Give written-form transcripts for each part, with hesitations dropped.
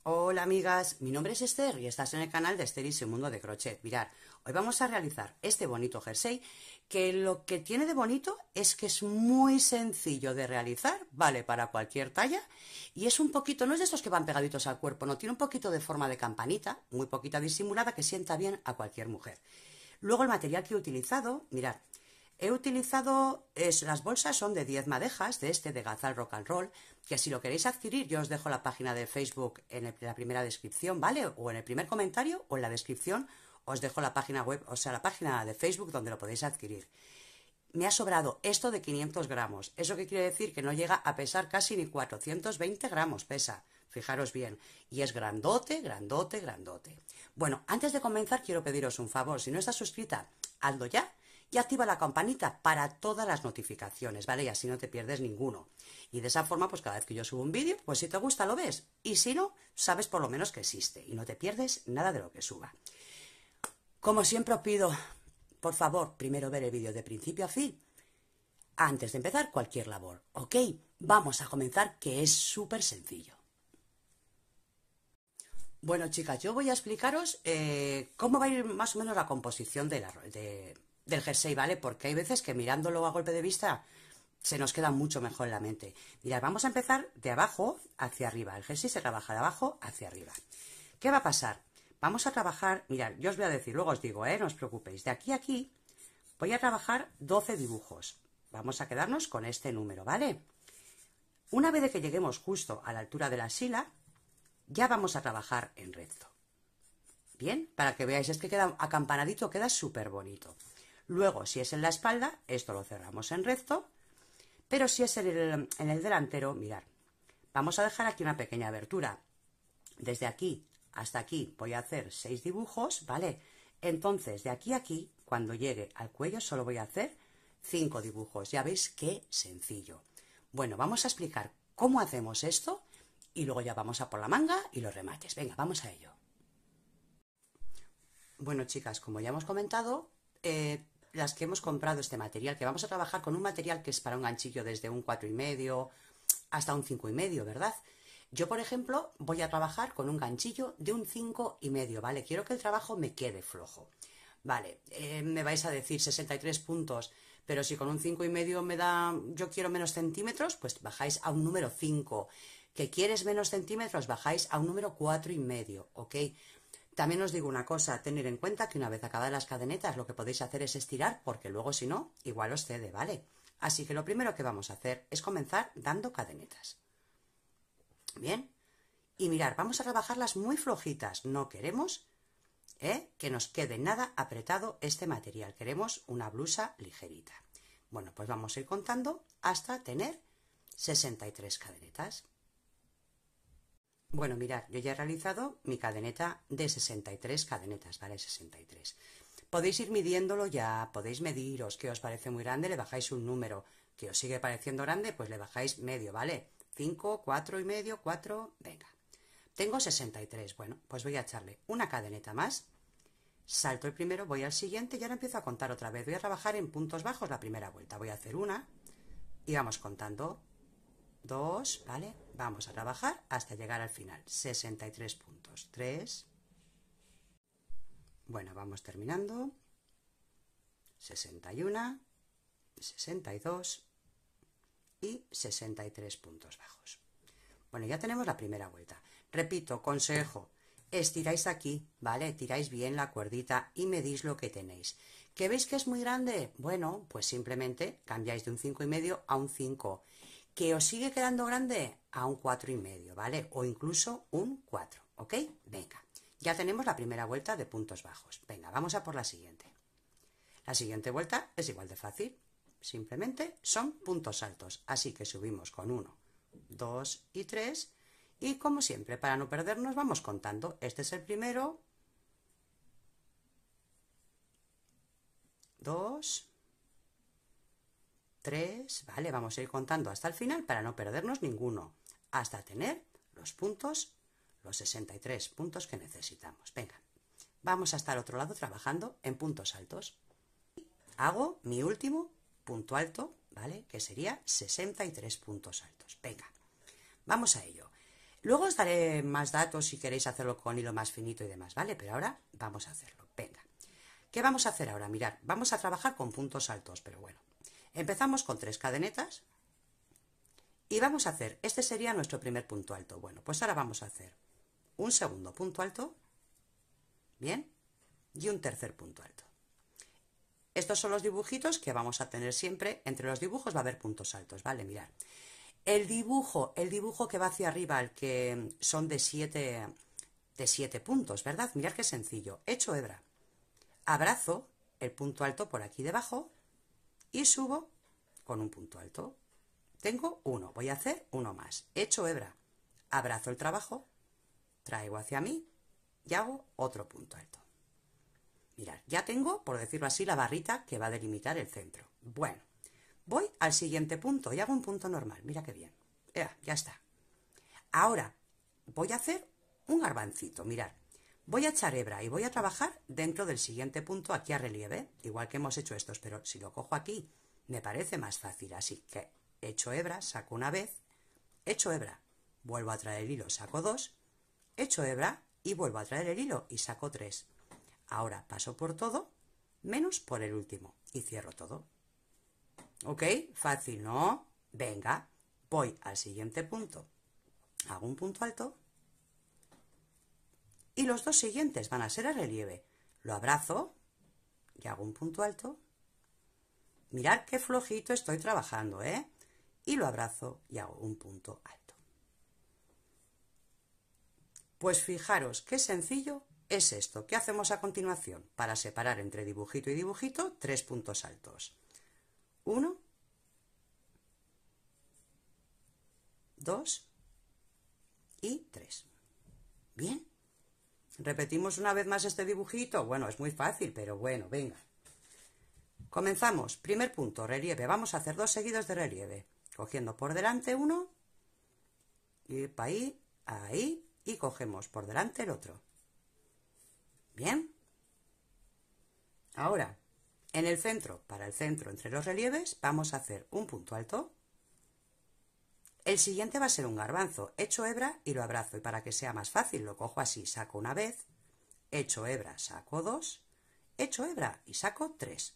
Hola amigas, mi nombre es Esther y estás en el canal de Esther y su mundo de crochet. Mirad, hoy vamos a realizar este bonito jersey que lo que tiene de bonito es que es muy sencillo de realizar, vale para cualquier talla y es un poquito, no es de estos que van pegaditos al cuerpo, no, tiene un poquito de forma de campanita, muy poquita disimulada que sienta bien a cualquier mujer. Luego el material que he utilizado, mirad, las bolsas son de 10 madejas, de Gazal Rock and Roll, que si lo queréis adquirir yo os dejo la página de Facebook en la primera descripción, ¿vale? O en el primer comentario o en la descripción os dejo la página web, o sea, la página de Facebook donde lo podéis adquirir. Me ha sobrado esto de 500 gramos. ¿Eso qué quiere decir? Que no llega a pesar casi ni 420 gramos, pesa. Fijaros bien. Y es grandote, grandote, grandote. Bueno, antes de comenzar quiero pediros un favor. Si no estás suscrita, hazlo ya y activa la campanita para todas las notificaciones, ¿vale? Y así no te pierdes ninguno. Y de esa forma, pues cada vez que yo subo un vídeo, pues si te gusta lo ves. Y si no, sabes por lo menos que existe y no te pierdes nada de lo que suba. Como siempre os pido, por favor, primero ver el vídeo de principio a fin, antes de empezar cualquier labor, ¿ok? Vamos a comenzar, que es súper sencillo. Bueno, chicas, yo voy a explicaros cómo va a ir más o menos la composición del jersey, ¿vale? Porque hay veces que mirándolo a golpe de vista se nos queda mucho mejor en la mente. Mirad, vamos a empezar de abajo hacia arriba. El jersey se trabaja de abajo hacia arriba. ¿Qué va a pasar? Vamos a trabajar, mirad, yo os voy a decir, luego os digo, no os preocupéis, de aquí a aquí voy a trabajar 12 dibujos. Vamos a quedarnos con este número, ¿vale? Una vez de que lleguemos justo a la altura de la axila, ya vamos a trabajar en recto. Bien, para que veáis, es que queda acampanadito, queda súper bonito. Luego, si es en la espalda, esto lo cerramos en recto, pero si es en el delantero, mirad, vamos a dejar aquí una pequeña abertura. Desde aquí hasta aquí voy a hacer 6 dibujos, ¿vale? Entonces, de aquí a aquí, cuando llegue al cuello, solo voy a hacer 5 dibujos. Ya veis qué sencillo. Bueno, vamos a explicar cómo hacemos esto y luego ya vamos a por la manga y los remates. Venga, vamos a ello. Bueno, chicas, como ya hemos comentado, las que hemos comprado este material, que vamos a trabajar con un material que es para un ganchillo desde un 4,5 hasta un 5,5, ¿verdad? Yo, por ejemplo, voy a trabajar con un ganchillo de un 5,5, ¿vale? Quiero que el trabajo me quede flojo. Vale, me vais a decir 63 puntos, pero si con un 5,5 me da, yo quiero menos centímetros, pues bajáis a un número 5. ¿Que quieres menos centímetros? Bajáis a un número 4,5, ¿ok? También os digo una cosa, tener en cuenta que una vez acabadas las cadenetas lo que podéis hacer es estirar, porque luego si no, igual os cede, ¿vale? Así que lo primero que vamos a hacer es comenzar dando cadenetas. Bien, y mirar, vamos a trabajarlas muy flojitas, no queremos que nos quede nada apretado este material, queremos una blusa ligerita. Bueno, pues vamos a ir contando hasta tener 63 cadenetas. Bueno, mirad, yo ya he realizado mi cadeneta de 63 cadenetas, ¿vale? 63. Podéis ir midiéndolo ya, podéis mediros, que os parece muy grande, le bajáis un número, que os sigue pareciendo grande, pues le bajáis medio, ¿vale? 5, 4,5, 4, venga. Tengo 63, bueno, pues voy a echarle una cadeneta más, salto el primero, voy al siguiente y ahora empiezo a contar otra vez. Voy a trabajar en puntos bajos la primera vuelta, voy a hacer una y vamos contando. 2, ¿vale? Vamos a trabajar hasta llegar al final. 63 puntos. 3. Bueno, vamos terminando. 61, 62 y 63 puntos bajos. Bueno, ya tenemos la primera vuelta. Repito, consejo, estiráis aquí, ¿vale? Tiráis bien la cuerdita y medís lo que tenéis. ¿Que veis que es muy grande? Bueno, pues simplemente cambiáis de un 5,5 a un 5. ¿Que os sigue quedando grande? A un 4,5, ¿vale? O incluso un 4, ¿ok? Venga, ya tenemos la primera vuelta de puntos bajos. Venga, vamos a por la siguiente. La siguiente vuelta es igual de fácil. Simplemente son puntos altos. Así que subimos con 1, 2 y 3. Y como siempre, para no perdernos, vamos contando. Este es el primero. 2. 3, ¿vale? Vamos a ir contando hasta el final para no perdernos ninguno, hasta tener los puntos, los 63 puntos que necesitamos. Venga, vamos hasta el otro lado trabajando en puntos altos. Hago mi último punto alto, ¿vale? Que sería 63 puntos altos. Venga, vamos a ello. Luego os daré más datos si queréis hacerlo con hilo más finito y demás, ¿vale? Pero ahora vamos a hacerlo. Venga. ¿Qué vamos a hacer ahora? Mirad, vamos a trabajar con puntos altos, pero bueno. Empezamos con 3 cadenetas y vamos a hacer, este sería nuestro primer punto alto. Bueno, pues ahora vamos a hacer un segundo punto alto, ¿bien? Y un tercer punto alto. Estos son los dibujitos que vamos a tener siempre. Entre los dibujos va a haber puntos altos, ¿vale? Mirad. El dibujo que va hacia arriba, el que son de 7 puntos, ¿verdad? Mirad qué sencillo. Hecho hebra. Abrazo el punto alto por aquí debajo y subo con un punto alto. Tengo uno, voy a hacer uno más. Hecho hebra. Abrazo el trabajo, traigo hacia mí y hago otro punto alto. Mirad, ya tengo, por decirlo así, la barrita que va a delimitar el centro. Bueno, voy al siguiente punto y hago un punto normal. Mira qué bien. Ya está. Ahora voy a hacer un garbancito. Mirad, voy a echar hebra y voy a trabajar dentro del siguiente punto aquí a relieve, igual que hemos hecho estos, pero si lo cojo aquí me parece más fácil. Así que echo hebra, saco una vez, echo hebra, vuelvo a traer el hilo, saco 2, echo hebra y vuelvo a traer el hilo y saco 3. Ahora paso por todo, menos por el último, y cierro todo. ¿Ok? Fácil, ¿no? Venga, voy al siguiente punto, hago un punto alto, y los dos siguientes van a ser a relieve. Lo abrazo y hago un punto alto. Mirad qué flojito estoy trabajando, ¿eh? Y lo abrazo y hago un punto alto. Pues fijaros qué sencillo es esto. ¿Qué hacemos a continuación? Para separar entre dibujito y dibujito, 3 puntos altos. 1, 2 y 3. ¿Bien? Repetimos una vez más este dibujito. Bueno, es muy fácil, pero bueno, venga. Comenzamos. Primer punto, relieve. Vamos a hacer 2 seguidos de relieve. Cogiendo por delante uno, y para ahí, ahí, y cogemos por delante el otro. ¿Bien? Ahora, en el centro, para el centro entre los relieves, vamos a hacer un punto alto. El siguiente va a ser un garbanzo. Echo hebra y lo abrazo. Y para que sea más fácil, lo cojo así. Saco una vez, echo hebra, saco 2, echo hebra y saco 3.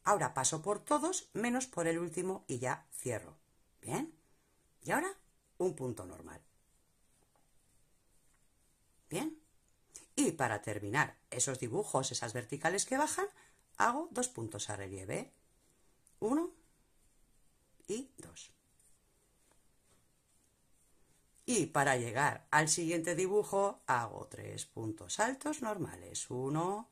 Ahora paso por todos, menos por el último y ya cierro. ¿Bien? Y ahora, un punto normal. ¿Bien? Y para terminar esos dibujos, esas verticales que bajan, hago 2 puntos a relieve. 1 y 2. Y para llegar al siguiente dibujo, hago 3 puntos altos normales. 1,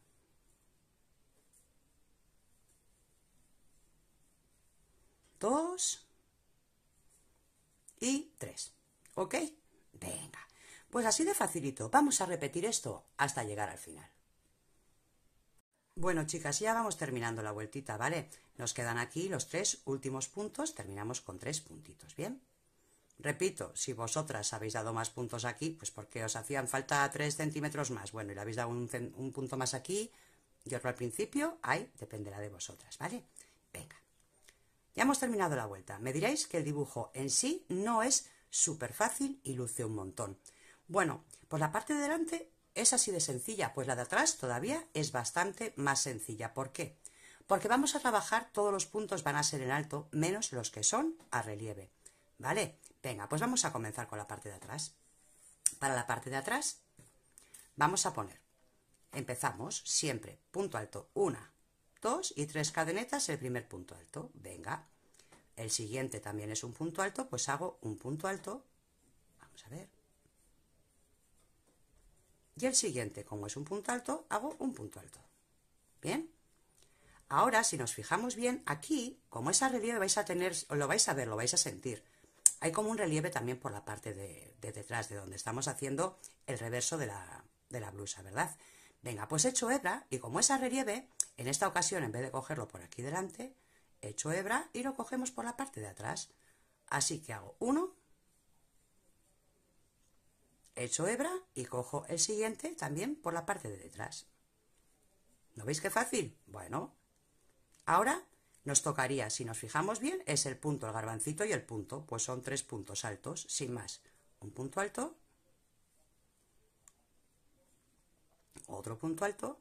2 y 3. ¿Ok? Venga. Pues así de facilito. Vamos a repetir esto hasta llegar al final. Bueno, chicas, ya vamos terminando la vueltita, ¿vale? Nos quedan aquí los 3 últimos puntos. Terminamos con 3 puntitos, ¿bien? Repito, si vosotras habéis dado más puntos aquí, pues porque os hacían falta 3 centímetros más. Bueno, y le habéis dado un punto más aquí y otro al principio, ahí dependerá de vosotras, ¿vale? Venga. Ya hemos terminado la vuelta. Me diréis que el dibujo en sí no es súper fácil y luce un montón. Bueno, pues la parte de delante es así de sencilla, pues la de atrás todavía es bastante más sencilla. ¿Por qué? Porque vamos a trabajar, todos los puntos van a ser en alto, menos los que son a relieve. ¿Vale? Venga, pues vamos a comenzar con la parte de atrás. Para la parte de atrás vamos a poner, empezamos siempre, punto alto, 1, 2 y 3 cadenetas, el primer punto alto. Venga, el siguiente también es un punto alto, pues hago un punto alto. Vamos a ver. Y el siguiente, como es un punto alto, hago un punto alto. ¿Bien? Ahora, si nos fijamos bien, aquí, como es a relieve, vais a tener, lo vais a ver, lo vais a sentir. Hay como un relieve también por la parte de detrás, de donde estamos haciendo el reverso de la blusa, ¿verdad? Venga, pues echo hebra, y como es a relieve, en esta ocasión, en vez de cogerlo por aquí delante, echo hebra y lo cogemos por la parte de atrás. Así que hago 1, echo hebra y cojo el siguiente también por la parte de detrás. ¿No veis qué fácil? Bueno, ahora nos tocaría, si nos fijamos bien, es el punto, el garbancito y el punto, pues son 3 puntos altos, sin más. un punto alto, otro punto alto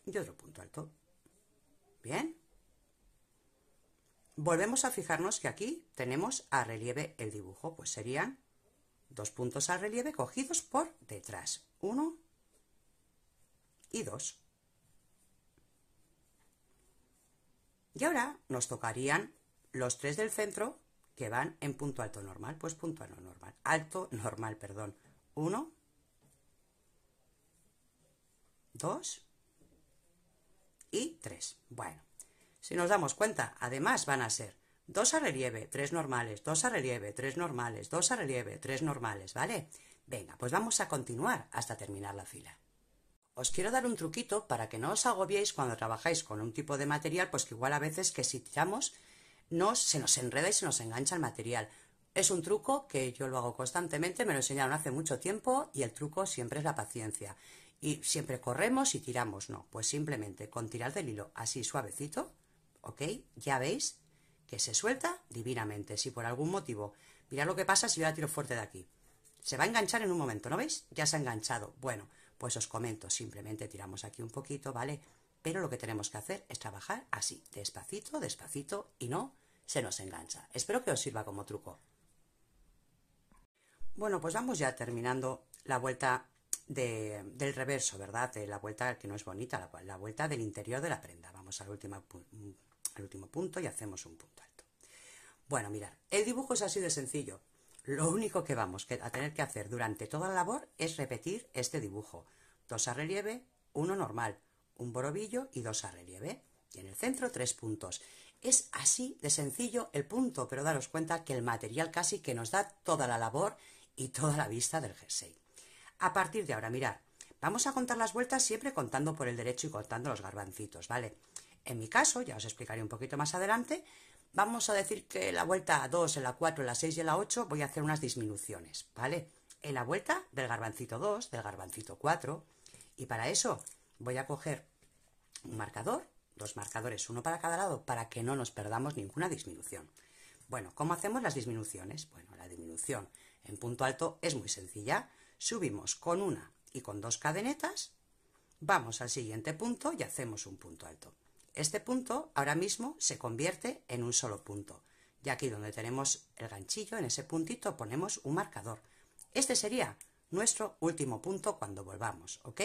y otro punto alto. Bien. Volvemos a fijarnos que aquí tenemos a relieve el dibujo, pues serían dos puntos al relieve cogidos por detrás, 1 y 2. Y ahora nos tocarían los 3 del centro que van en punto alto normal, pues punto alto normal, perdón, 1, 2 y 3. Bueno, si nos damos cuenta, además van a ser 2 a relieve, 3 normales, 2 a relieve, 3 normales, 2 a relieve, 3 normales, ¿vale? Venga, pues vamos a continuar hasta terminar la fila. Os quiero dar un truquito para que no os agobiéis cuando trabajáis con un tipo de material, pues que igual a veces que si tiramos se nos enreda y se nos engancha el material. Es un truco que yo lo hago constantemente, me lo enseñaron hace mucho tiempo y el truco siempre es la paciencia. Y siempre corremos y tiramos, no, pues simplemente con tirar del hilo así suavecito, ¿ok? Ya veis que se suelta divinamente. Si por algún motivo, mirad lo que pasa si yo la tiro fuerte de aquí. Se va a enganchar en un momento, ¿no veis? Ya se ha enganchado. Bueno, pues os comento, simplemente tiramos aquí un poquito, ¿vale? Pero lo que tenemos que hacer es trabajar así, despacito, despacito y no se nos engancha. Espero que os sirva como truco. Bueno, pues vamos ya terminando la vuelta del reverso, ¿verdad? De la vuelta que no es bonita, la vuelta del interior de la prenda. Vamos al último punto y hacemos un punto alto. Bueno, mirad, el dibujo es así de sencillo. Lo único que vamos a tener que hacer durante toda la labor es repetir este dibujo. 2 a relieve, 1 normal, un borobillo y 2 a relieve. Y en el centro 3 puntos. Es así de sencillo el punto, pero daros cuenta que el material casi que nos da toda la labor y toda la vista del jersey. A partir de ahora, mirad, vamos a contar las vueltas siempre contando por el derecho y contando los garbancitos, ¿vale? En mi caso, ya os explicaré un poquito más adelante, vamos a decir que en la vuelta 2, en la 4, en la 6 y en la 8 voy a hacer unas disminuciones, ¿vale? En la vuelta del garbancito 2, del garbancito 4, y para eso voy a coger un marcador, 2 marcadores, uno para cada lado, para que no nos perdamos ninguna disminución. Bueno, ¿cómo hacemos las disminuciones? Bueno, la disminución en punto alto es muy sencilla. Subimos con una y con 2 cadenetas, vamos al siguiente punto y hacemos un punto alto. Este punto ahora mismo se convierte en un solo punto. Y aquí donde tenemos el ganchillo, en ese puntito ponemos un marcador. Este sería nuestro último punto cuando volvamos, ¿ok?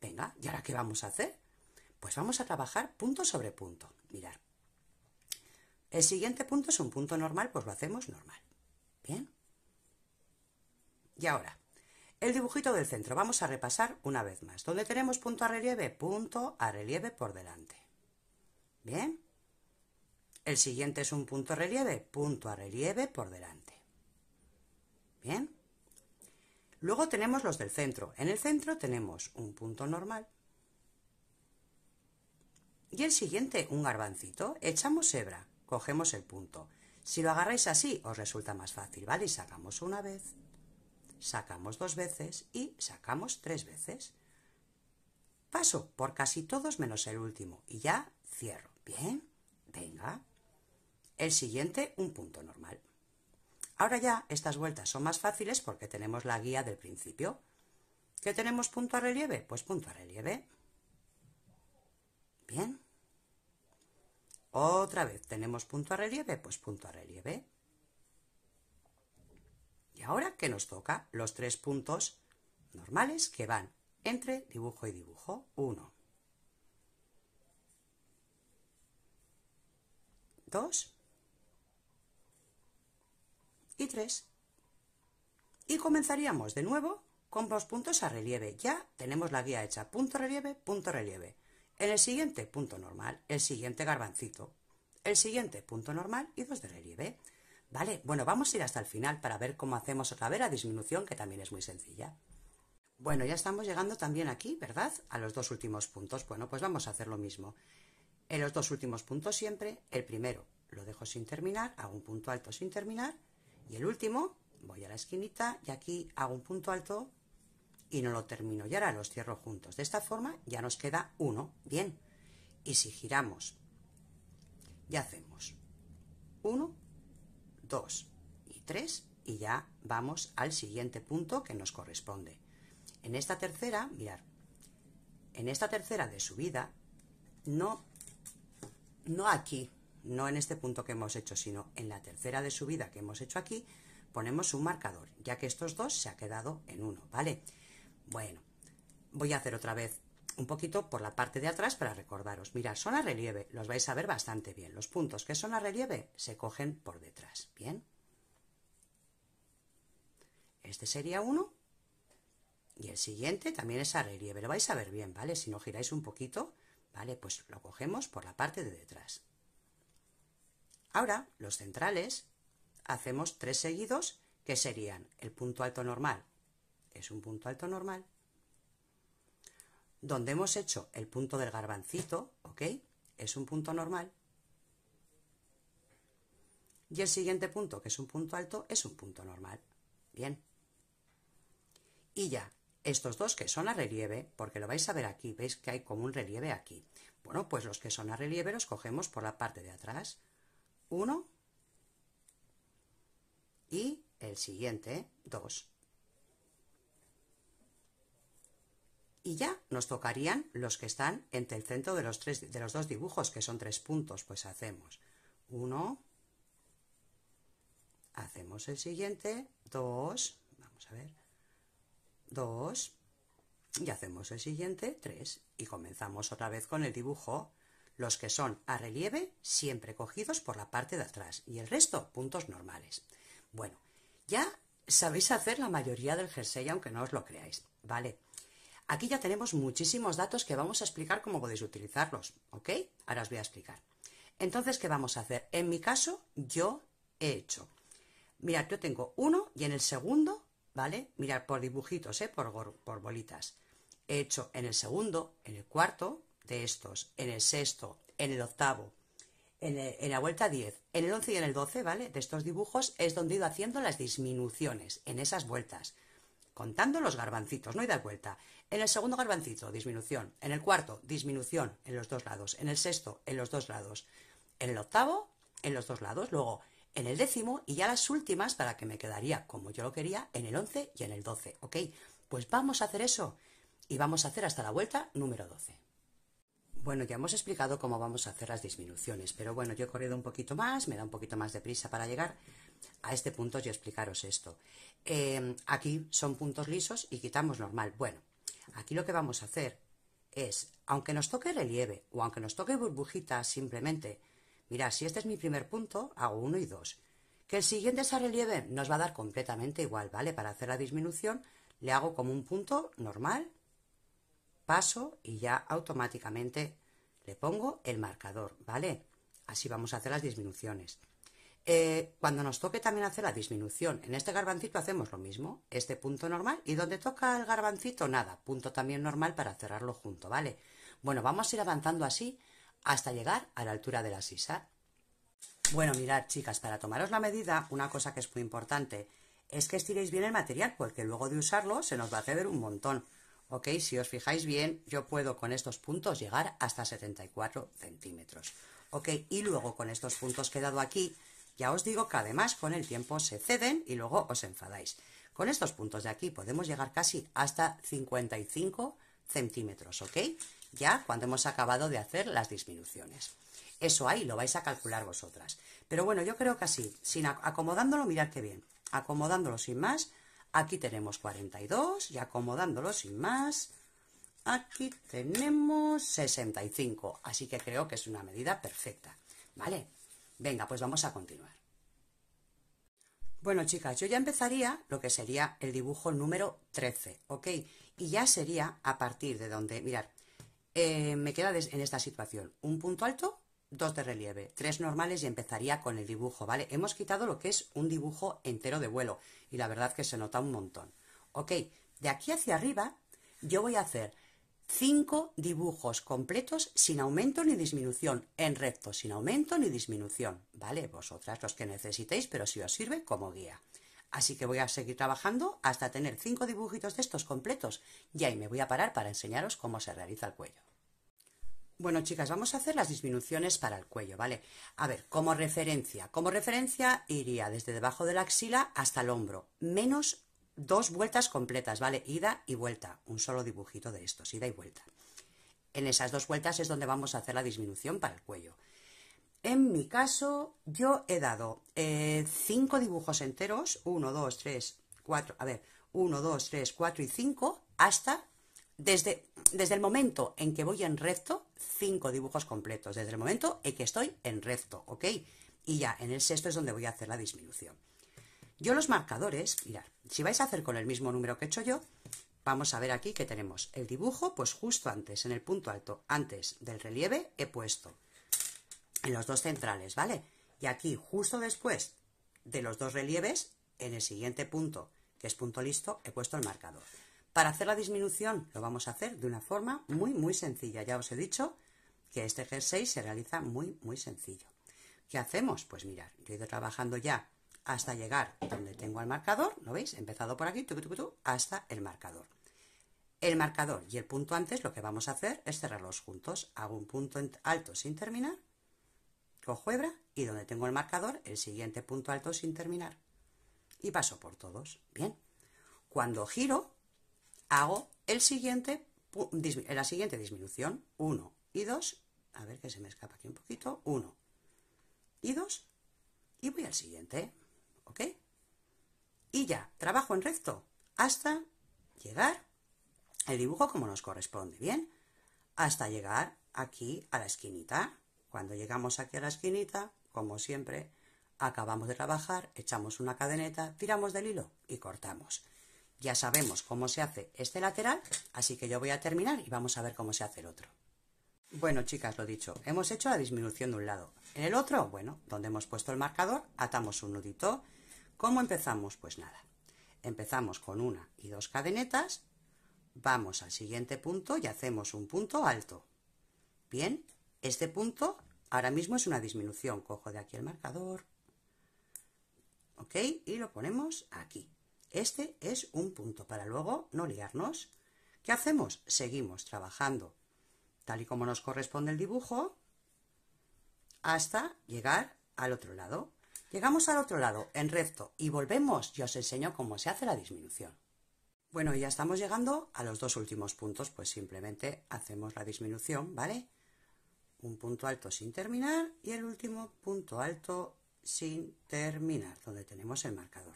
Venga, ¿y ahora qué vamos a hacer? Pues vamos a trabajar punto sobre punto. Mirad. El siguiente punto es un punto normal, pues lo hacemos normal. ¿Bien? Y ahora, el dibujito del centro. Vamos a repasar una vez más. ¿Dónde tenemos punto a relieve? Punto a relieve por delante. ¿Bien? El siguiente es un punto a relieve por delante. ¿Bien? Luego tenemos los del centro. En el centro tenemos un punto normal. Y el siguiente, un garbancito. Echamos hebra, cogemos el punto. Si lo agarráis así, os resulta más fácil, ¿vale? Y sacamos una vez, sacamos 2 veces y sacamos 3 veces. Paso por casi todos menos el último y ya cierro. ¿Bien? Venga. El siguiente, un punto normal. Ahora ya estas vueltas son más fáciles porque tenemos la guía del principio. ¿Qué tenemos punto a relieve? Pues punto a relieve. Bien. Otra vez tenemos punto a relieve, pues punto a relieve. Y ahora, ¿qué nos toca? Los 3 puntos normales que van entre dibujo y dibujo. 1, 2 y 3. Y comenzaríamos de nuevo con los puntos a relieve. Ya tenemos la guía hecha. Punto relieve, punto relieve. En el siguiente, punto normal. El siguiente, garbancito. El siguiente, punto normal y 2 de relieve. Vale, bueno, vamos a ir hasta el final para ver cómo hacemos otra vez la disminución, que también es muy sencilla. Bueno, ya estamos llegando también aquí, ¿verdad? A los 2 últimos puntos. Bueno, pues vamos a hacer lo mismo. En los 2 últimos puntos siempre, el primero lo dejo sin terminar, hago un punto alto sin terminar, y el último voy a la esquinita y aquí hago un punto alto y no lo termino. Y ahora los cierro juntos. De esta forma ya nos queda uno. Bien. Y si giramos, ya hacemos 1, 2 3 y ya vamos al siguiente punto que nos corresponde. En esta tercera, mirad, en esta tercera de subida, no aquí, no en este punto que hemos hecho, sino en la tercera de subida que hemos hecho aquí, ponemos un marcador, ya que estos dos se ha quedado en 1, ¿vale? Bueno, voy a hacer otra vez un poquito por la parte de atrás para recordaros. Mirad, son a relieve, los vais a ver bastante bien. Los puntos que son a relieve se cogen por detrás, ¿bien? Este sería 1 y el siguiente también es a relieve, lo vais a ver bien, ¿vale? Si no giráis un poquito, ¿vale? Pues lo cogemos por la parte de detrás. Ahora, los centrales, hacemos 3 seguidos, que serían el punto alto normal, es un punto alto normal, donde hemos hecho el punto del garbancito, ¿ok? Es un punto normal, y el siguiente punto, que es un punto alto, es un punto normal. Bien. Y ya, estos dos que son a relieve, porque lo vais a ver aquí, veis que hay como un relieve aquí. Bueno, pues los que son a relieve los cogemos por la parte de atrás. 1 y el siguiente, 2. Y ya nos tocarían los que están entre el centro de los dos dibujos, que son 3 puntos. Pues hacemos 1, hacemos el siguiente, 2, vamos a ver, 2, y hacemos el siguiente, 3, y comenzamos otra vez con el dibujo. Los que son a relieve, siempre cogidos por la parte de atrás, y el resto, puntos normales. Bueno, ya sabéis hacer la mayoría del jersey, aunque no os lo creáis, ¿vale? Aquí ya tenemos muchísimos datos que vamos a explicar cómo podéis utilizarlos, ¿ok? Ahora os voy a explicar. Entonces, ¿qué vamos a hacer? En mi caso, yo he hecho, mirad, yo tengo 1 y en el segundo, ¿vale? Mirad, por dibujitos, por bolitas. He hecho en el segundo, en el cuarto de estos, en el sexto, en el octavo, en la vuelta 10, en el 11 y en el 12, ¿vale? De estos dibujos es donde he ido haciendo las disminuciones, en esas vueltas, contando los garbancitos, no he dado vuelta. En el segundo garbancito, disminución. En el cuarto, disminución en los dos lados. En el sexto, en los dos lados. En el octavo, en los dos lados. Luego, en el décimo y ya las últimas, para que me quedaría como yo lo quería, en el 11 y en el 12, ¿ok? Pues vamos a hacer eso y vamos a hacer hasta la vuelta número 12. Bueno, ya hemos explicado cómo vamos a hacer las disminuciones, pero bueno, yo he corrido un poquito más, me da un poquito más de prisa para llegar a este punto y explicaros esto. Aquí son puntos lisos y quitamos normal. Bueno, aquí lo que vamos a hacer es, aunque nos toque relieve o aunque nos toque burbujita, simplemente, mirad, si este es mi primer punto, hago 1 y 2. Que el siguiente es a relieve, nos va a dar completamente igual, ¿vale? Para hacer la disminución le hago como un punto normal, paso y ya automáticamente le pongo el marcador, ¿vale? Así vamos a hacer las disminuciones. Cuando nos toque también hacer la disminución, en este garbancito hacemos lo mismo, este punto normal, y donde toca el garbancito, nada, punto también normal para cerrarlo junto, ¿vale? Bueno, vamos a ir avanzando así hasta llegar a la altura de la sisa. Bueno, mirad, chicas, para tomaros la medida, una cosa que es muy importante es que estiréis bien el material, porque luego de usarlo se nos va a ceder un montón. Ok, si os fijáis bien, yo puedo con estos puntos llegar hasta 74 centímetros. Ok, y luego con estos puntos que he dado aquí, ya os digo que además con el tiempo se ceden y luego os enfadáis. Con estos puntos de aquí podemos llegar casi hasta 55 centímetros, ¿ok? Ya cuando hemos acabado de hacer las disminuciones. Eso ahí lo vais a calcular vosotras. Pero bueno, yo creo que así, acomodándolo, mirad qué bien. Acomodándolo sin más, aquí tenemos 42 y acomodándolo sin más, aquí tenemos 65. Así que creo que es una medida perfecta, ¿vale? Venga, pues vamos a continuar. Bueno, chicas, yo ya empezaría lo que sería el dibujo número 13, ¿ok? Y ya sería a partir de donde, mirad, me queda en esta situación un punto alto, 2 de relieve, 3 normales y empezaría con el dibujo, ¿vale? Hemos quitado lo que es un dibujo entero de vuelo y la verdad que se nota un montón. Ok, de aquí hacia arriba yo voy a hacer 5 dibujos completos sin aumento ni disminución, en recto, sin aumento ni disminución, ¿vale? Vosotras los que necesitéis, pero si os sirve como guía. Así que voy a seguir trabajando hasta tener 5 dibujitos de estos completos y ahí me voy a parar para enseñaros cómo se realiza el cuello. Bueno, chicas, vamos a hacer las disminuciones para el cuello, ¿vale? A ver, como referencia iría desde debajo de la axila hasta el hombro, menos 2 vueltas completas, ¿vale? Ida y vuelta, un solo dibujito de estos, ida y vuelta. En esas 2 vueltas es donde vamos a hacer la disminución para el cuello. En mi caso, yo he dado 5 dibujos enteros, 1, 2, 3, 4, a ver, 1, 2, 3, 4 y 5, hasta, desde el momento en que voy en recto, 5 dibujos completos, desde el momento en que estoy en recto, ¿ok? Y ya, en el sexto es donde voy a hacer la disminución. Yo los marcadores, mirad, si vais a hacer con el mismo número que he hecho yo, vamos a ver aquí que tenemos el dibujo, pues justo antes, en el punto alto, antes del relieve, he puesto en los 2 centrales, ¿vale? Y aquí, justo después de los 2 relieves, en el siguiente punto, que es punto listo, he puesto el marcador. Para hacer la disminución lo vamos a hacer de una forma muy, muy sencilla. Ya os he dicho que este jersey se realiza muy, muy sencillo. ¿Qué hacemos? Pues mirad, yo he ido trabajando ya hasta llegar donde tengo el marcador, ¿lo veis? He empezado por aquí, hasta el marcador. El marcador y el punto antes, lo que vamos a hacer es cerrarlos juntos. Hago un punto alto sin terminar, cojo hebra y donde tengo el marcador, el siguiente punto alto sin terminar. Y paso por todos. Bien. Cuando giro, hago la siguiente disminución. 1 y 2. A ver que se me escapa aquí un poquito. 1 y 2. Y voy al siguiente. ¿Ok? Y ya, trabajo en recto hasta llegar el dibujo como nos corresponde. Bien. Hasta llegar aquí a la esquinita. Cuando llegamos aquí a la esquinita, como siempre, acabamos de trabajar, echamos una cadeneta, tiramos del hilo y cortamos. Ya sabemos cómo se hace este lateral, así que yo voy a terminar y vamos a ver cómo se hace el otro. Bueno, chicas, lo dicho, hemos hecho la disminución de un lado. En el otro, bueno, donde hemos puesto el marcador, atamos un nudito. ¿Cómo empezamos? Pues nada, empezamos con 1 y 2 cadenetas, vamos al siguiente punto y hacemos un punto alto. Bien, este punto ahora mismo es una disminución. Cojo de aquí el marcador, ¿ok? Y lo ponemos aquí. Este es un punto para luego no liarnos. ¿Qué hacemos? Seguimos trabajando tal y como nos corresponde el dibujo hasta llegar al otro lado. Llegamos al otro lado en recto y volvemos y os enseño cómo se hace la disminución. Bueno, ya estamos llegando a los 2 últimos puntos, pues simplemente hacemos la disminución, ¿vale? Un punto alto sin terminar y el último punto alto sin terminar, donde tenemos el marcador.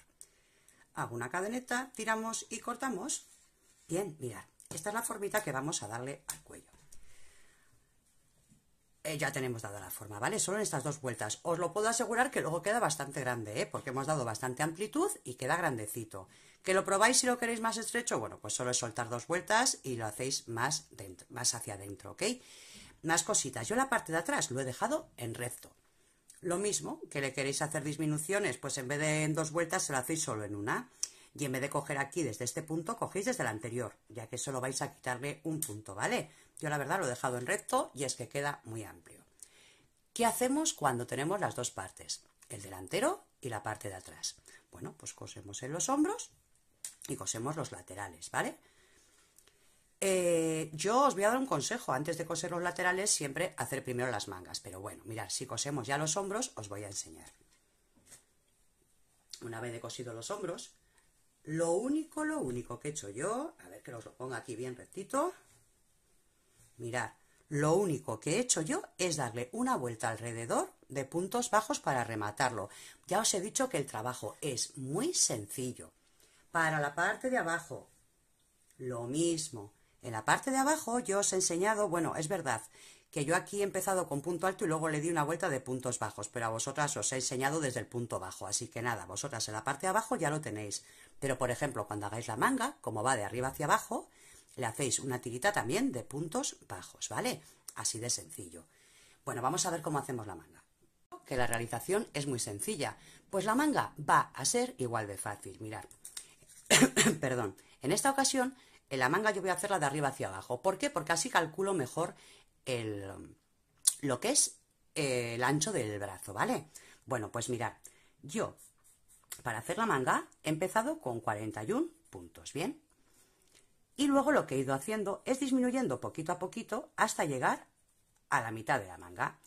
Hago una cadeneta, tiramos y cortamos. Bien, mirad, esta es la formita que vamos a darle al cuello. Ya tenemos dada la forma, ¿vale? Solo en estas 2 vueltas. Os lo puedo asegurar que luego queda bastante grande, ¿eh? Porque hemos dado bastante amplitud y queda grandecito. ¿Que lo probáis si lo queréis más estrecho? Bueno, pues solo es soltar 2 vueltas y lo hacéis más hacia adentro, ¿ok? Más cositas. Yo la parte de atrás lo he dejado en recto. Lo mismo, que le queréis hacer disminuciones, pues en vez de en 2 vueltas se lo hacéis solo en una. Y en vez de coger aquí desde este punto, cogéis desde el anterior, ya que solo vais a quitarle un punto, ¿vale? Yo la verdad lo he dejado en recto y es que queda muy amplio. ¿Qué hacemos cuando tenemos las 2 partes? El delantero y la parte de atrás. Bueno, pues cosemos en los hombros y cosemos los laterales, ¿vale? Yo os voy a dar un consejo, antes de coser los laterales siempre hacer primero las mangas, pero bueno, mirad, si cosemos ya los hombros os voy a enseñar. Una vez he cosido los hombros, lo único que he hecho yo, a ver que os lo ponga aquí bien rectito, mirad, lo único que he hecho yo es darle una vuelta alrededor de puntos bajos para rematarlo. Ya os he dicho que el trabajo es muy sencillo. Para la parte de abajo, lo mismo. En la parte de abajo yo os he enseñado, bueno, es verdad que yo aquí he empezado con punto alto y luego le di una vuelta de puntos bajos, pero a vosotras os he enseñado desde el punto bajo, así que nada, vosotras en la parte de abajo ya lo tenéis. Pero por ejemplo, cuando hagáis la manga, como va de arriba hacia abajo, le hacéis una tirita también de puntos bajos, ¿vale? Así de sencillo. Bueno, vamos a ver cómo hacemos la manga. Que la realización es muy sencilla, pues la manga va a ser igual de fácil, mirad. Perdón, en esta ocasión en la manga yo voy a hacerla de arriba hacia abajo. ¿Por qué? Porque así calculo mejor lo que es el ancho del brazo, ¿vale? Bueno, pues mirad, yo para hacer la manga he empezado con 41 puntos, ¿bien? Y luego lo que he ido haciendo es disminuyendo poquito a poquito hasta llegar a la mitad de la manga.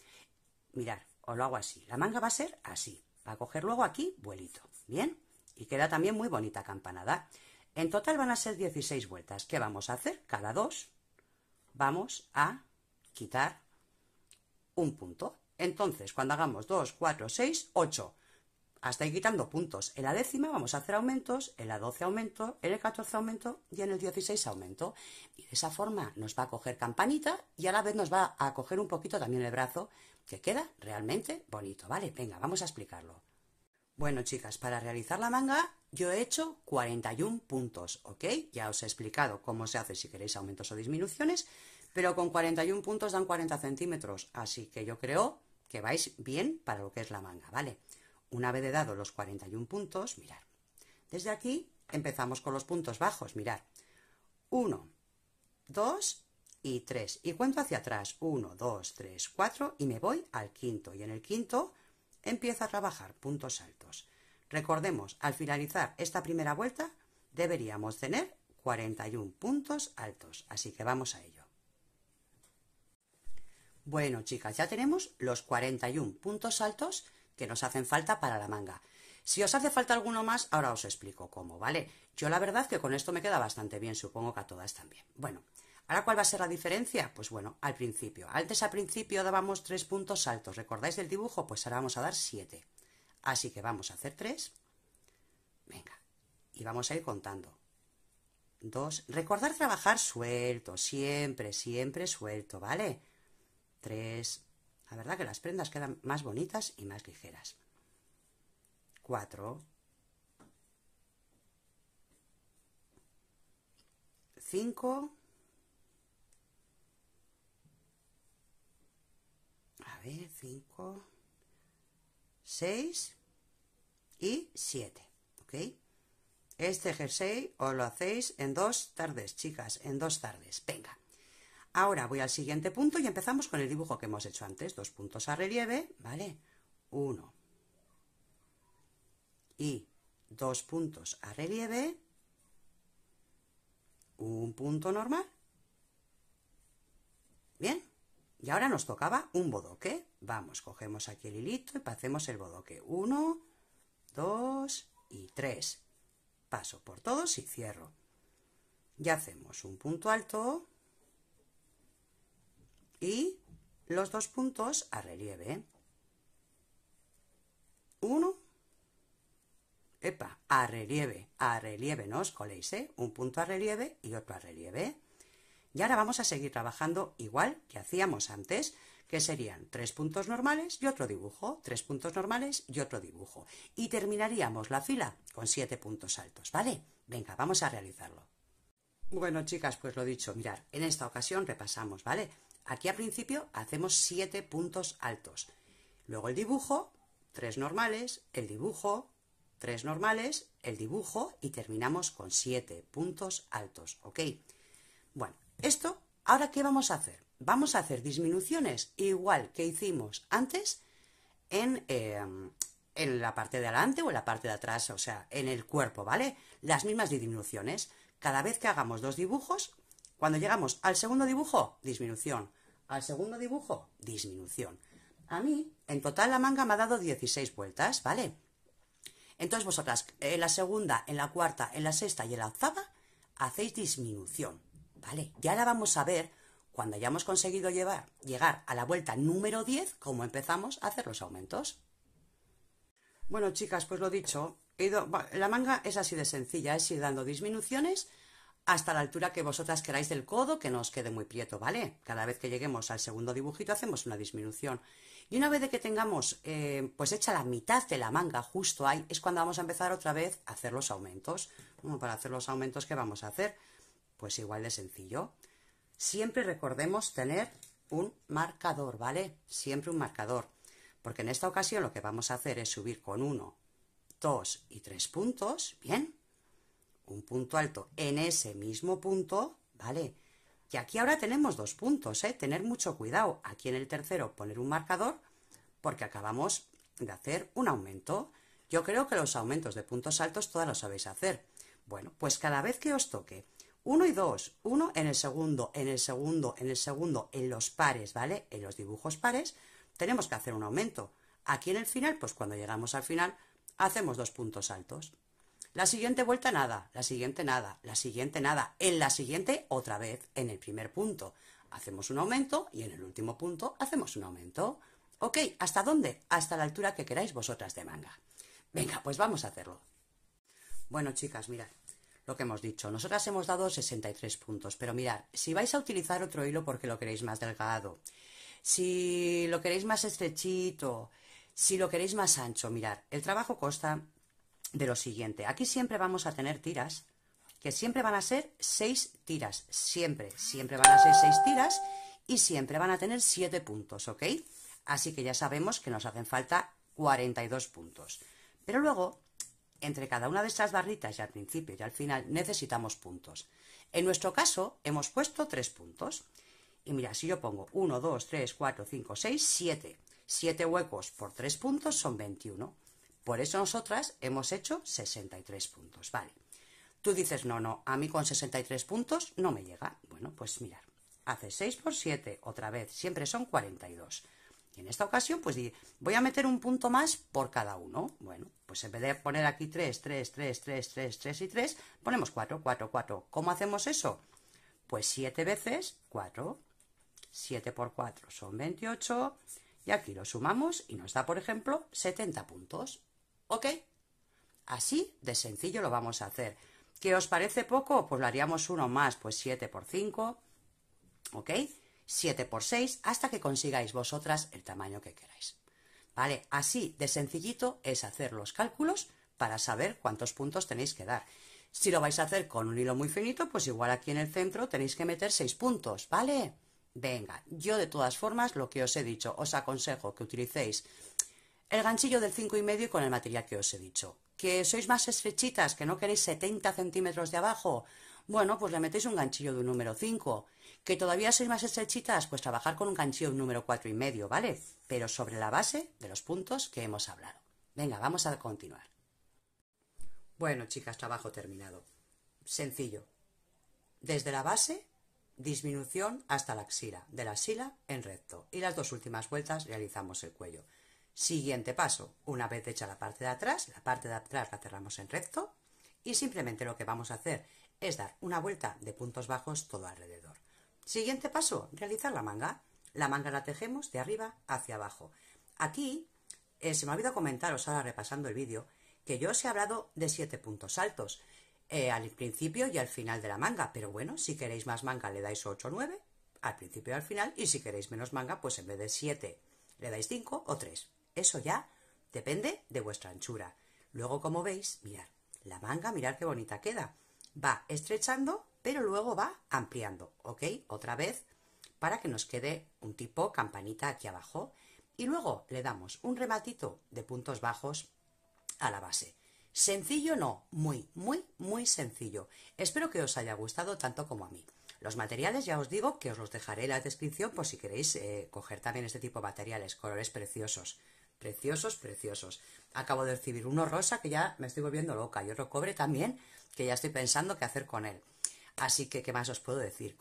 Mirad, os lo hago así. La manga va a ser así. Va a coger luego aquí vuelito. ¿Bien? Y queda también muy bonita campanada. En total van a ser 16 vueltas. ¿Qué vamos a hacer? Cada dos vamos a quitar un punto. Entonces, cuando hagamos 2, 4, 6, 8, hasta ahí quitando puntos. En la décima vamos a hacer aumentos, en la 12 aumento, en el 14 aumento y en el 16 aumento. Y de esa forma nos va a coger campanita y a la vez nos va a coger un poquito también el brazo, que queda realmente bonito, ¿vale? Venga, vamos a explicarlo. Bueno, chicas, para realizar la manga yo he hecho 41 puntos, ¿ok? Ya os he explicado cómo se hace si queréis aumentos o disminuciones, pero con 41 puntos dan 40 centímetros, así que yo creo que vais bien para lo que es la manga, ¿vale? Una vez dado los 41 puntos, mirad, desde aquí empezamos con los puntos bajos, mirad, 1, 2 y 3, y cuento hacia atrás, 1, 2, 3, 4, y me voy al quinto, y en el quinto empiezo a trabajar puntos altos. Recordemos, al finalizar esta primera vuelta deberíamos tener 41 puntos altos, así que vamos a ello. Bueno, chicas, ya tenemos los 41 puntos altos que nos hacen falta para la manga. Si os hace falta alguno más, ahora os explico cómo, ¿vale? Yo la verdad que con esto me queda bastante bien, supongo que a todas también. Bueno, ¿ahora cuál va a ser la diferencia? Pues bueno, al principio. Antes al principio dábamos 3 puntos altos. ¿Recordáis del dibujo? Pues ahora vamos a dar 7. Así que vamos a hacer 3. Venga. Y vamos a ir contando. 2. Recordar trabajar suelto. Siempre, siempre suelto, ¿vale? 3. La verdad que las prendas quedan más bonitas y más ligeras. 4. 5. A ver, 5, 6 y 7, ¿ok? Este jersey os lo hacéis en 2 tardes, chicas, en 2 tardes. Venga. Ahora voy al siguiente punto y empezamos con el dibujo que hemos hecho antes. 2 puntos a relieve, ¿vale? 1 y 2 puntos a relieve, un punto normal. ¿Bien? Y ahora nos tocaba un bodoque. Vamos, cogemos aquí el hilito y hacemos el bodoque. 1, 2 y 3. Paso por todos y cierro. Ya hacemos un punto alto y los 2 puntos a relieve. 1, a relieve, no os coléis, ¿eh? Un punto a relieve y otro a relieve. Y ahora vamos a seguir trabajando igual que hacíamos antes, que serían 3 puntos normales y otro dibujo, 3 puntos normales y otro dibujo. Y terminaríamos la fila con 7 puntos altos, ¿vale? Venga, vamos a realizarlo. Bueno, chicas, pues lo dicho, mirad, en esta ocasión repasamos, ¿vale? Aquí al principio hacemos 7 puntos altos. Luego el dibujo, 3 normales, el dibujo, 3 normales, el dibujo y terminamos con 7 puntos altos, ¿ok? Bueno, esto, ¿ahora qué vamos a hacer? Vamos a hacer disminuciones igual que hicimos antes en la parte de adelante o en la parte de atrás, o sea, en el cuerpo, ¿vale? Las mismas disminuciones. Cada vez que hagamos 2 dibujos, cuando llegamos al segundo dibujo, disminución. Al segundo dibujo, disminución. A mí, en total, la manga me ha dado 16 vueltas, ¿vale? Entonces vosotras, en la segunda, en la cuarta, en la sexta y en la octava, hacéis disminución, ¿vale? Y ahora vamos a ver, cuando hayamos conseguido llegar a la vuelta número 10, cómo empezamos a hacer los aumentos. Bueno, chicas, pues lo dicho, la manga es así de sencilla, es ir dando disminuciones hasta la altura que vosotras queráis del codo, que no os quede muy prieto, ¿vale? Cada vez que lleguemos al segundo dibujito hacemos una disminución. Y una vez de que tengamos pues hecha la mitad de la manga justo ahí, es cuando vamos a empezar otra vez a hacer los aumentos. Bueno, para hacer los aumentos, ¿qué vamos a hacer? Pues igual de sencillo. Siempre recordemos tener un marcador, ¿vale? Siempre un marcador. Porque en esta ocasión lo que vamos a hacer es subir con 1, 2 y 3 puntos, ¿bien? Un punto alto en ese mismo punto, ¿vale? Y aquí ahora tenemos 2 puntos, ¿eh? Tener mucho cuidado. Aquí en el tercero poner un marcador porque acabamos de hacer un aumento. Yo creo que los aumentos de puntos altos todas los sabéis hacer. Bueno, pues cada vez que os toque 1 y 2, 1 en el segundo, en el segundo, en el segundo, en los pares, ¿vale? En los dibujos pares tenemos que hacer un aumento. Aquí en el final, pues cuando llegamos al final, hacemos 2 puntos altos. La siguiente vuelta nada, la siguiente nada, la siguiente nada. En la siguiente otra vez, en el primer punto hacemos un aumento y en el último punto hacemos un aumento. ¿Ok? ¿Hasta dónde? Hasta la altura que queráis vosotras de manga. Venga, pues vamos a hacerlo. Bueno, chicas, mirad lo que hemos dicho. Nosotras hemos dado 63 puntos, pero mirad, si vais a utilizar otro hilo porque lo queréis más delgado, si lo queréis más estrechito, si lo queréis más ancho, mirad, el trabajo consta de lo siguiente. Aquí siempre vamos a tener tiras, que siempre van a ser 6 tiras, siempre van a ser 6 tiras y siempre van a tener 7 puntos, ¿ok? Así que ya sabemos que nos hacen falta 42 puntos. Pero luego, entre cada una de estas barritas y al principio y al final necesitamos puntos. En nuestro caso hemos puesto 3 puntos. Y mira, si yo pongo 1, 2, 3, 4, 5, 6, 7. 7 huecos por 3 puntos son 21. Por eso nosotras hemos hecho 63 puntos, ¿vale? Tú dices, no, a mí con 63 puntos no me llega. Bueno, pues mirad, hace 6 por 7, otra vez, siempre son 42. Y en esta ocasión, pues voy a meter un punto más por cada uno. Bueno, pues en vez de poner aquí 3, 3, 3, 3, 3, 3 y 3, ponemos 4, 4, 4. ¿Cómo hacemos eso? Pues 7 veces 4. 7 por 4 son 28. Y aquí lo sumamos y nos da, por ejemplo, 70 puntos. ¿Ok? Así de sencillo lo vamos a hacer. ¿Qué os parece poco? Pues lo haríamos uno más, pues 7 por 5. ¿Ok? 7 por 6 hasta que consigáis vosotras el tamaño que queráis. ¿Vale? Así de sencillito es hacer los cálculos para saber cuántos puntos tenéis que dar. Si lo vais a hacer con un hilo muy finito, pues igual aquí en el centro tenéis que meter 6 puntos, ¿vale? Venga, yo de todas formas lo que os he dicho, os aconsejo que utilicéis el ganchillo del 5,5 con el material que os he dicho. ¿Que sois más estrechitas, que no queréis 70 centímetros de abajo? Bueno, pues le metéis un ganchillo de un número 5. ¿Que todavía sois más estrechitas? Pues trabajar con un ganchillo de un número 4,5, ¿vale? Pero sobre la base de los puntos que hemos hablado. Venga, vamos a continuar. Bueno, chicas, trabajo terminado. Sencillo. Desde la base, disminución hasta la axila. De la axila en recto. Y las 2 últimas vueltas realizamos el cuello. Siguiente paso, una vez hecha la parte de atrás la cerramos en recto y simplemente lo que vamos a hacer es dar una vuelta de puntos bajos todo alrededor. Siguiente paso, realizar la manga. La manga la tejemos de arriba hacia abajo. Aquí se me ha olvidado comentaros ahora repasando el vídeo que yo os he hablado de 7 puntos altos al principio y al final de la manga, pero bueno, si queréis más manga le dais 8 o 9 al principio y al final, y si queréis menos manga, pues en vez de 7 le dais 5 o 3. Eso ya depende de vuestra anchura. Luego, como veis, mirad, la manga, mirad qué bonita queda. Va estrechando, pero luego va ampliando, ¿ok? Otra vez, para que nos quede un tipo campanita aquí abajo. Y luego le damos un rematito de puntos bajos a la base. Sencillo no, muy, muy, muy sencillo. Espero que os haya gustado tanto como a mí. Los materiales ya os digo que os los dejaré en la descripción por si queréis coger también este tipo de materiales, colores preciosos. Preciosos, preciosos. Acabo de recibir uno rosa que ya me estoy volviendo loca y otro cobre también que ya estoy pensando qué hacer con él. Así que, ¿qué más os puedo decir?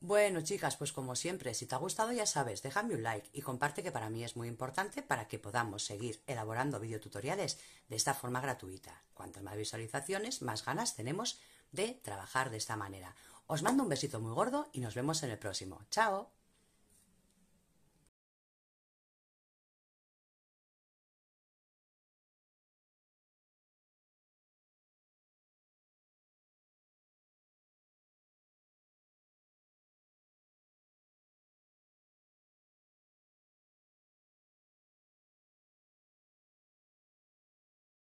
Bueno, chicas, pues como siempre, si te ha gustado ya sabes, déjame un like y comparte, que para mí es muy importante para que podamos seguir elaborando videotutoriales de esta forma gratuita. Cuantas más visualizaciones, más ganas tenemos de trabajar de esta manera. Os mando un besito muy gordo y nos vemos en el próximo. ¡Chao!